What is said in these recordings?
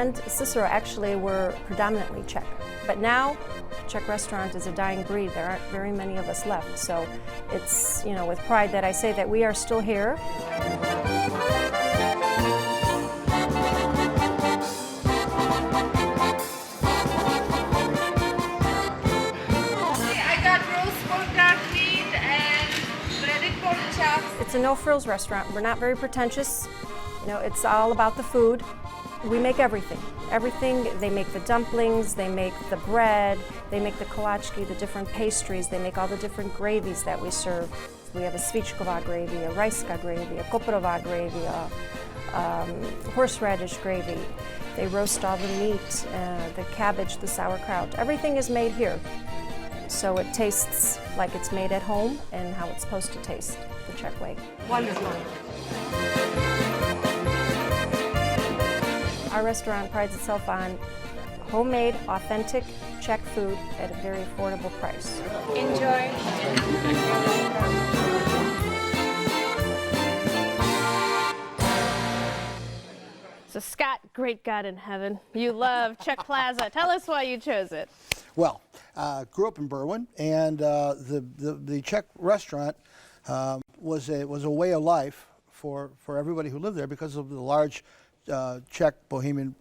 and Cicero actually were predominantly Czech. But now, Czech restaurant is a dying breed. There aren't very many of us left. So it's, you know, with pride that I say that we are still here. It's a no-frills restaurant. We're not very pretentious. You know, it's all about the food. We make everything. Everything. They make the dumplings, they make the bread, they make the kolachki, the different pastries, they make all the different gravies that we serve. We have a svíčková gravy, a rajská gravy, a koprová gravy, a horseradish gravy. They roast all the meat, the cabbage, the sauerkraut. Everything is made here. So it tastes like it's made at home and how it's supposed to taste, the Czech way. Wonderful. Our restaurant prides itself on homemade, authentic Czech food at a very affordable price. Enjoy. So Scott, great God in heaven, you love Czech Plaza. Tell us why you chose it. Well, grew up in Berwyn, and the Czech restaurant was a way of life for everybody who lived there because of the large Czech, Bohemian,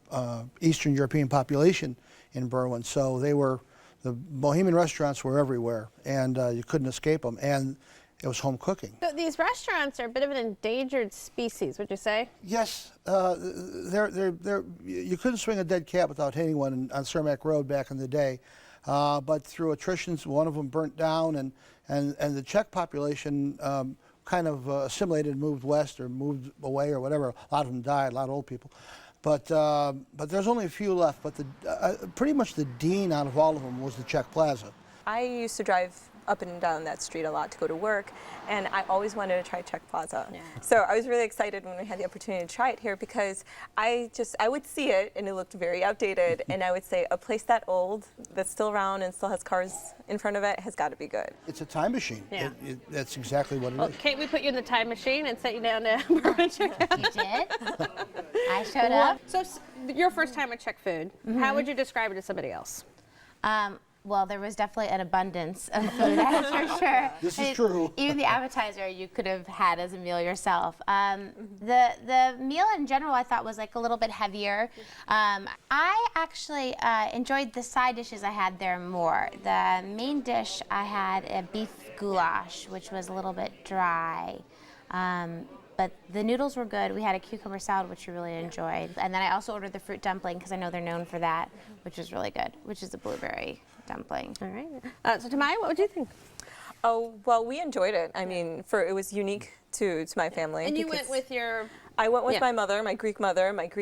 Eastern European population in Berwyn. So the Bohemian restaurants were everywhere, and you couldn't escape them. And it was home cooking. So these restaurants are a bit of an endangered species, would you say? Yes, you couldn't swing a dead cat without hitting one on Cermak Road back in the day. But through attrition, one of them burnt down, and the Czech population kind of assimilated, moved west or moved away or whatever. A lot of them died, a lot of old people. But there's only a few left. But pretty much the dean out of all of them was the Czech Plaza. I used to drive up and down that street a lot to go to work, and I always wanted to try Czech Plaza. Yeah. So I was really excited when we had the opportunity to try it here because I would see it and it looked very outdated, and I would say a place that old, that's still around and still has cars in front of it, has got to be good. It's a time machine. Yeah. That's exactly what it is. Can't we put you in the time machine and set you down to Berwyn Czech? You did? I showed up. So your first time with Czech food, how would you describe it to somebody else? Well, there was definitely an abundance of food, that's for sure. This is true. Even the appetizer you could have had as a meal yourself. The meal in general I thought was like a little bit heavier. I actually enjoyed the side dishes I had there more. The main dish I had a beef goulash, which was a little bit dry. But the noodles were good. We had a cucumber salad, which we really enjoyed. And then I also ordered the fruit dumpling, because I know they're known for that, which was really good, which is a blueberry dumpling. All right. So Tamaya, what would you think? Oh, well, we enjoyed it. I mean, it was unique to my family. And you went with your... I went with my mother, my Greek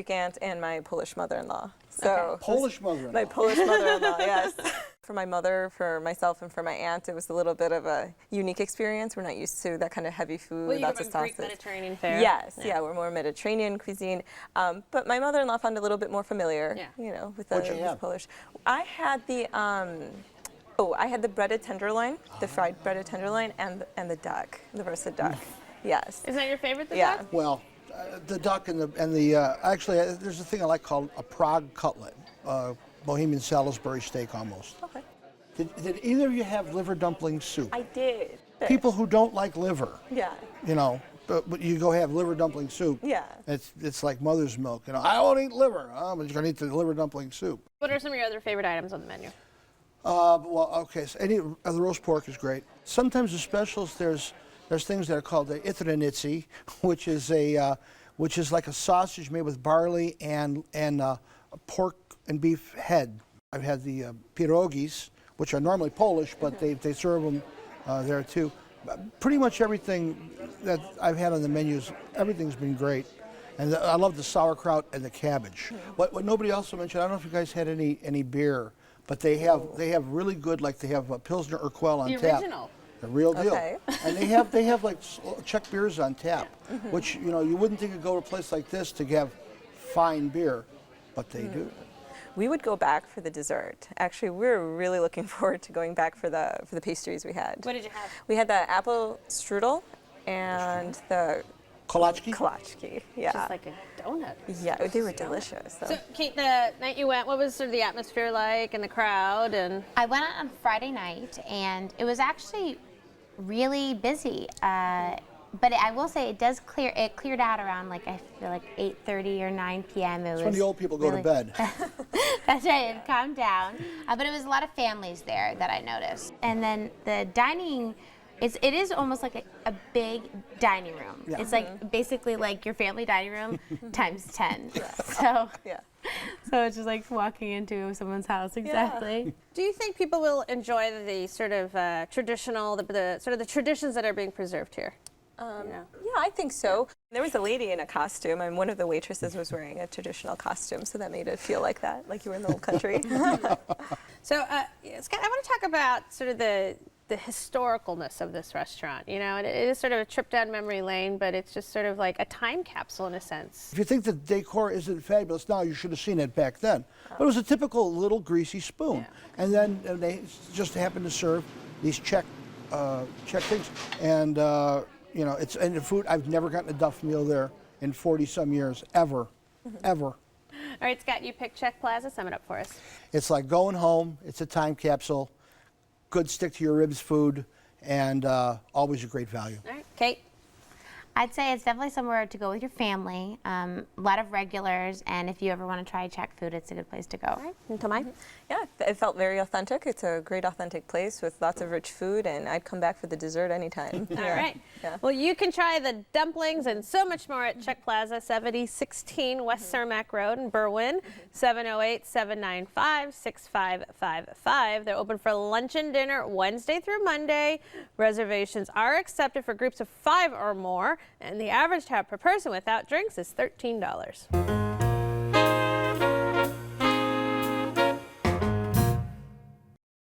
aunt, and my Polish mother-in-law. So Okay. Polish mother-in-law. My Polish mother-in-law, yes. For my mother, for myself, and for my aunt, it was a little bit of a unique experience. We're not used to that kind of heavy food, well, lots of sauces. sauces. Greek Mediterranean fare. Yes, yeah, we're more Mediterranean cuisine. But my mother-in-law found it a little bit more familiar, you know, with the Polish. I had the I had the breaded tenderloin, the fried breaded tenderloin, and the duck, the roasted duck. Yes. Is that your favorite? The duck? Well, the duck and the actually there's a thing I like called a Prague cutlet, Bohemian Salisbury steak almost. Okay. Did either of you have liver dumpling soup? I did. People who don't like liver. Yeah. You know, but you go have liver dumpling soup. Yeah. It's like mother's milk. You know, I won't eat liver, but you're gonna eat the liver dumpling soup. What are some of your other favorite items on the menu? Well, okay. So the roast pork is great. Sometimes the specials there's things that are called the itrenici, which is like a sausage made with barley and a pork and beef head. I've had the pierogis, which are normally Polish, but they serve them there too. Pretty much everything that I've had on the menus, everything's been great. And I love the sauerkraut and the cabbage. What nobody also mentioned, I don't know if you guys had any beer, but they have really good, like they have Pilsner Urquell on tap. The original. The real deal. Okay. And they have like Czech beers on tap, which you wouldn't think you'd go to a place like this to have fine beer, but they do. We would go back for the dessert. Actually, we're really looking forward to going back for the pastries we had. What did you have? We had the apple strudel and the Kolachki? Kolachki, yeah. Just like a donut. Yeah, they were delicious. So, Kate, the night you went, what was sort of the atmosphere like and the crowd? And I went on Friday night, and it was actually really busy. But I will say it cleared out around like I feel like 8:30 or 9 p.m. It's when the old people go to bed. That's right, it calmed down. But it was a lot of families there that I noticed. And then the dining, it is almost like a big dining room. Yeah. It's like basically like your family dining room times 10. Yeah. So, Yeah. so it's just like walking into someone's house, exactly. do you think people will enjoy the sort of traditional, the sort of the traditions that are being preserved here? Yeah, I think so. There was a lady in a costume, and one of the waitresses was wearing a traditional costume, so that made it feel like that, like you were in the old country. So, Scott, I want to talk about sort of the historicalness of this restaurant. You know, and it is sort of a trip down memory lane, but it's just sort of like a time capsule in a sense. If you think the decor isn't fabulous now, you should have seen it back then. But it was a typical little greasy spoon. Yeah. And then they just happened to serve these Czech things. And, you know, and the food, I've never gotten a Duff meal there in 40-some years, ever, ever. All right, Scott, you picked Czech Plaza. Sum it up for us. It's like going home. It's a time capsule. Good stick-to-your-ribs food, and always a great value. All right, Kate. I'd say it's definitely somewhere to go with your family. A lot of regulars, and if you ever want to try Czech food, it's a good place to go. All right, and Tomai? Yeah, it felt very authentic. It's a great authentic place with lots of rich food, and I'd come back for the dessert anytime. All right. Yeah. Well, you can try the dumplings and so much more at Czech Plaza, 7016 West Cermak Road in Berwyn, 708-795-6555. They're open for lunch and dinner Wednesday through Monday. Reservations are accepted for groups of 5 or more, and the average tab per person without drinks is $13.